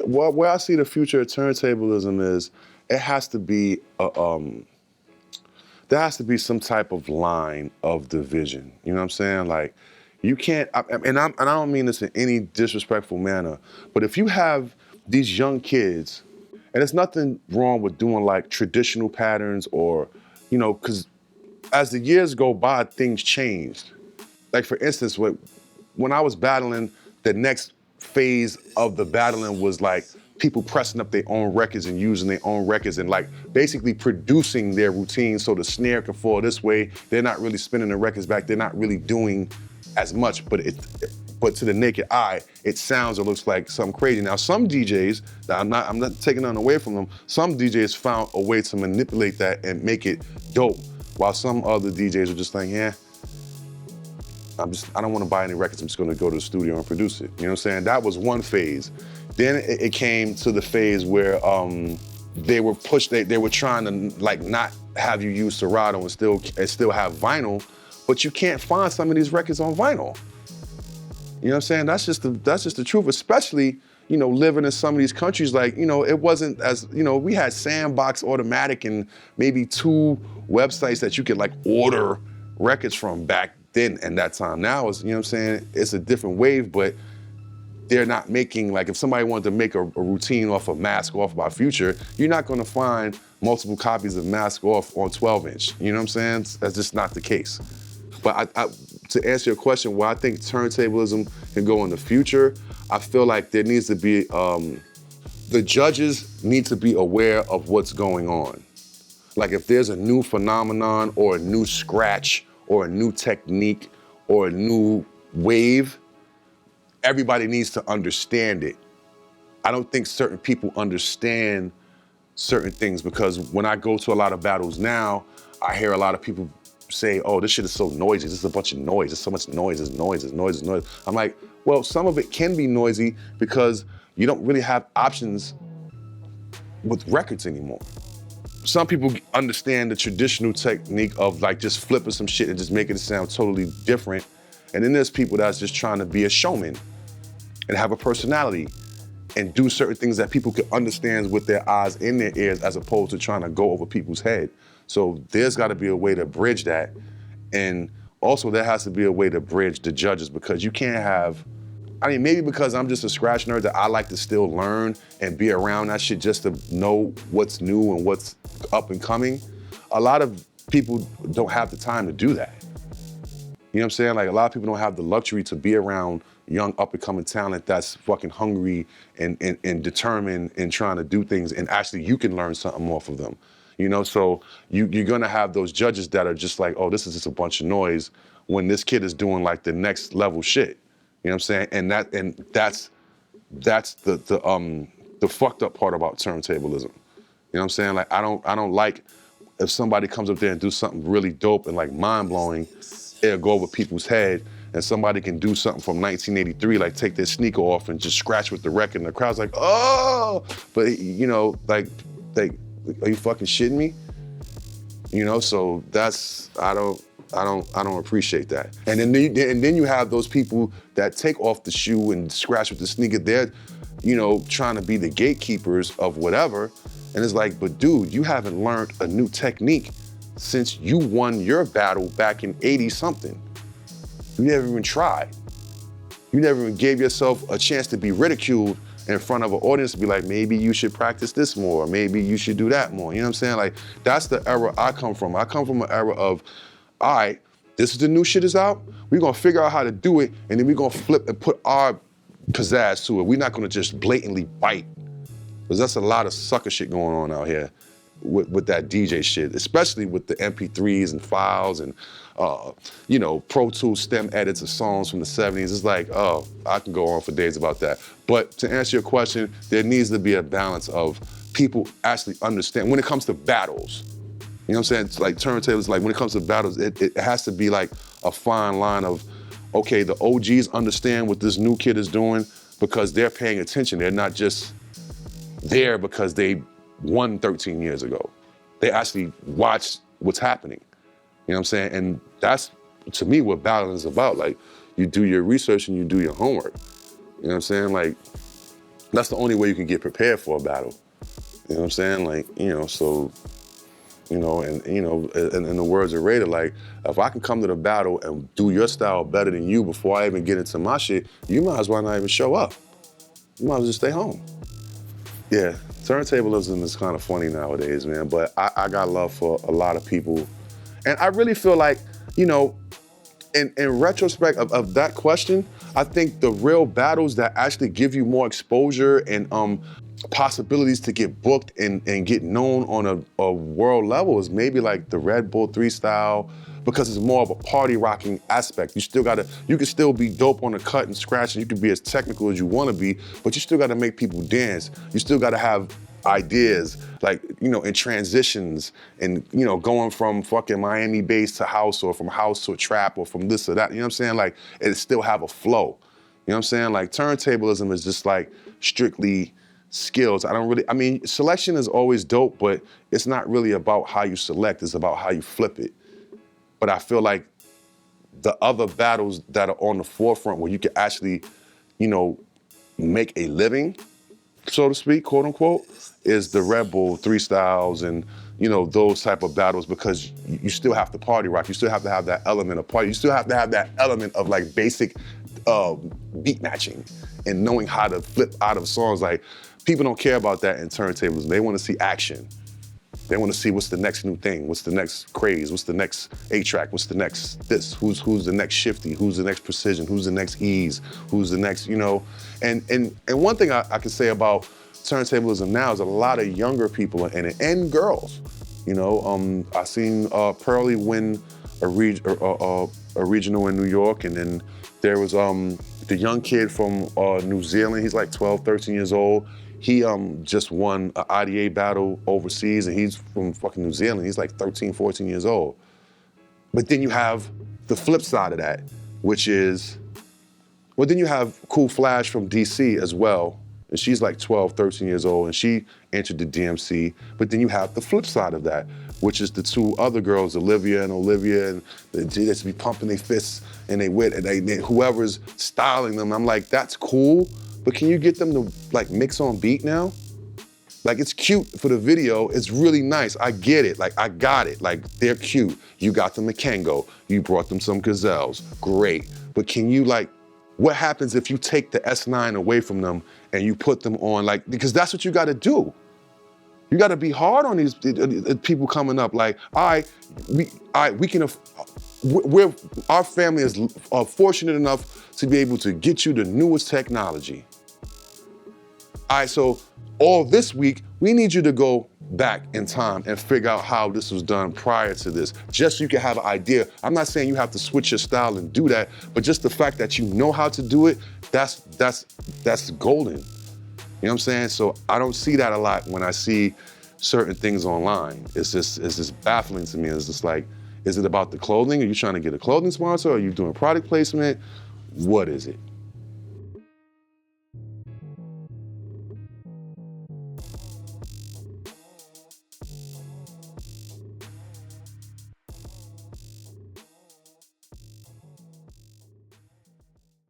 where I see the future of turntablism is, it has to be there has to be some type of line of division. You know what I'm saying? Like, you can't, and I don't mean this in any disrespectful manner, but if you have these young kids, and there's nothing wrong with doing like traditional patterns or, you know, because as the years go by, things changed. Like for instance, when I was battling, the next phase of the battling was like people pressing up their own records and using their own records and like basically producing their routine so the snare can fall this way. They're not really spinning the records back. They're not really doing as much, but to the naked eye, it sounds or looks like something crazy. Now, some DJs, I'm not taking nothing away from them, some DJs found a way to manipulate that and make it dope, while some other DJs were just like, yeah, I don't want to buy any records, I'm just gonna go to the studio and produce it. You know what I'm saying? That was one phase. Then it came to the phase where they were pushed, they were trying to like not have you use Serato and still have vinyl, but you can't find some of these records on vinyl. You know what I'm saying? That's just the truth, especially, you know, living in some of these countries, like, you know, it wasn't as, you know, we had Sandbox Automatic and maybe 2 websites that you could like order records from back then and that time. Now it's, you know what I'm saying, it's a different wave, but they're not making, like if somebody wanted to make a routine off of Mask Off by Future, you're not gonna find multiple copies of Mask Off on 12-inch. You know what I'm saying? That's just not the case. But to answer your question, where I think turntablism can go in the future, I feel like there needs to be, the judges need to be aware of what's going on. Like if there's a new phenomenon or a new scratch or a new technique or a new wave, everybody needs to understand it. I don't think certain people understand certain things, because when I go to a lot of battles now, I hear a lot of people say, oh, this shit is so noisy, this is a bunch of noise, there's so much noise, there's noise, there's noise, there's noise. I'm like, well, some of it can be noisy because you don't really have options with records anymore. Some people understand the traditional technique of like just flipping some shit and just making it sound totally different. And then there's people that's just trying to be a showman and have a personality and do certain things that people can understand with their eyes and their ears, as opposed to trying to go over people's head. So there's gotta be a way to bridge that. And also there has to be a way to bridge the judges, because you can't have, I mean, maybe because I'm just a scratch nerd that I like to still learn and be around that shit just to know what's new and what's up and coming. A lot of people don't have the time to do that. You know what I'm saying? Like a lot of people don't have the luxury to be around young up and coming talent that's fucking hungry and determined and trying to do things, and actually you can learn something off of them. You know, so you're gonna have those judges that are just like, oh, this is just a bunch of noise, when this kid is doing like the next level shit. You know what I'm saying? And that's the fucked up part about turntablism. You know what I'm saying? Like I don't like if somebody comes up there and do something really dope and like mind blowing, it'll go over people's head, and somebody can do something from 1983, like take their sneaker off and just scratch with the record, and the crowd's like, oh, but you know, like, are you fucking shitting me? You know, so that's, I don't appreciate that. And then you have those people that take off the shoe and scratch with the sneaker. They're, you know, trying to be the gatekeepers of whatever. And it's like, but dude, you haven't learned a new technique since you won your battle back in 80 something. You never even tried. You never even gave yourself a chance to be ridiculed in front of an audience, to be like, maybe you should practice this more, maybe you should do that more. You know what I'm saying? Like, that's the era I come from. I come from an era of, all right, this is the new shit is out, we're gonna figure out how to do it, and then we're gonna flip and put our pizzazz to it. We're not gonna just blatantly bite. Because that's a lot of sucker shit going on out here with that DJ shit, especially with the MP3s and files and, you know, Pro Tools stem edits of songs from the 70s. It's like, oh, I can go on for days about that. But to answer your question, there needs to be a balance of people actually understand when it comes to battles. You know what I'm saying? It's like turntables, like when it comes to battles, it has to be like a fine line of, okay, the OGs understand what this new kid is doing because they're paying attention. They're not just there because they won 13 years ago. They actually watch what's happening. You know what I'm saying? And that's, to me, what battling is about. Like, you do your research and you do your homework. You know what I'm saying? Like, That's the only way you can get prepared for a battle. You know what I'm saying? Like, you know, so, you know, and you know, in the words of Raider, like, if I can come to the battle and do your style better than you before I even get into my shit, you might as well not even show up. You might as well just stay home. Yeah, turntablism is kind of funny nowadays, man, but I got love for a lot of people. And I really feel like, you know, in retrospect of that question, I think the real battles that actually give you more exposure and possibilities to get booked and get known on a world level is maybe like the Red Bull 3 style, because it's more of a party rocking aspect. You can still be dope on the cut and scratch, and you can be as technical as you wanna be, but you still gotta make people dance. You still gotta have ideas, like, you know, in transitions and, you know, going from fucking Miami bass to house, or from house to a trap, or from this or that, you know what I'm saying? Like, it still have a flow. You know what I'm saying? Like, turntablism is just like strictly skills. I mean, selection is always dope, but it's not really about how you select, it's about how you flip it. But I feel like the other battles that are on the forefront where you can actually, you know, make a living, so to speak, quote unquote, is the Red Bull 3 styles and, you know, those type of battles, because you still have to party rock. You still have to have that element of party. You still have to have that element of like basic beat matching and knowing how to flip out of songs. Like, people don't care about that in turntablism. They want to see action. They want to see what's the next new thing, what's the next craze, what's the next 8-track, what's the next this, who's the next shifty, who's the next precision, who's the next ease, who's the next, you know. And one thing I can say about turntablism now is a lot of younger people in it, and girls. You know, I seen Pearly win a regional in New York, and then there was the young kid from New Zealand. He's like 12, 13 years old. He just won an IDA battle overseas, and he's from fucking New Zealand. He's like 13, 14 years old. But then you have the flip side of that, which is, well, then you have Cool Flash from DC as well, and she's like 12, 13 years old, and she entered the DMC. But then you have the flip side of that, which is the two other girls, Olivia, and they just be pumping their fists and they wit, and they whoever's styling them. I'm like, that's cool, but can you get them to like mix on beat now? Like, it's cute for the video, it's really nice, I get it, like, I got it, like, they're cute. You got them a Kango, you brought them some gazelles, great. But can you, like, what happens if you take the S9 away from them and you put them on, like, because that's what you gotta do. You gotta be hard on these people coming up, like, our family is fortunate enough to be able to get you the newest technology. All right, so all this week, we need you to go back in time and figure out how this was done prior to this, just so you can have an idea. I'm not saying you have to switch your style and do that, but just the fact that you know how to do it, that's golden. You know what I'm saying? So I don't see that a lot when I see certain things online. It's just baffling to me. It's just like, is it about the clothing? Are you trying to get a clothing sponsor? Are you doing product placement? What is it?